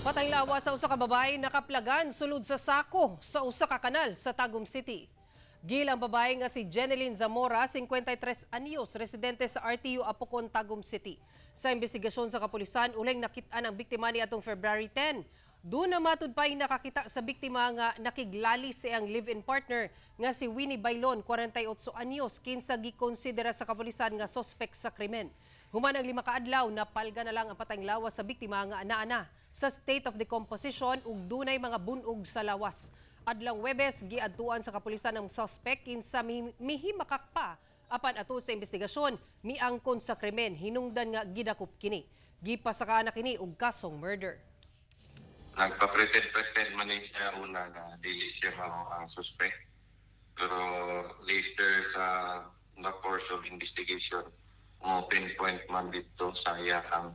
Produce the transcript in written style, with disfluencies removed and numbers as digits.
Patay lawas sa usa ka babae nakaplagan sulod sa sako sa usa ka kanal sa Tagum City. Gilang babae nga si Jeneline Zamora, 53 anyos, residente sa RTU Apocon, Tagum City. Sa investigasyon sa kapulisan, uling nakita ang biktima ni atong February 10. Doon na matud pa'y nakakita sa biktima nga nakiglali sa ang live-in partner nga si Winnie Bailon, 48 anyos, kinsa gikonsidera sa kapulisan nga sospek sa krimen. Human ang 5 ka adlaw, napalga na lang ang patayng lawas sa biktima nga ana-ana sa state of decomposition ug dunay mga bunog sa lawas. Adlang Webes, giadtuan sa kapulisan ng suspect kinsa mihimakak pa apan ato sa investigasyon miangkon sa krimen hinungdan nga gidakop kini. Gipasaka na kini og kasong murder. Nagpa-pretend man siya una na dili siya ang suspect. Pero later sa the course of investigation, mo pinpoint man dito sa iyahang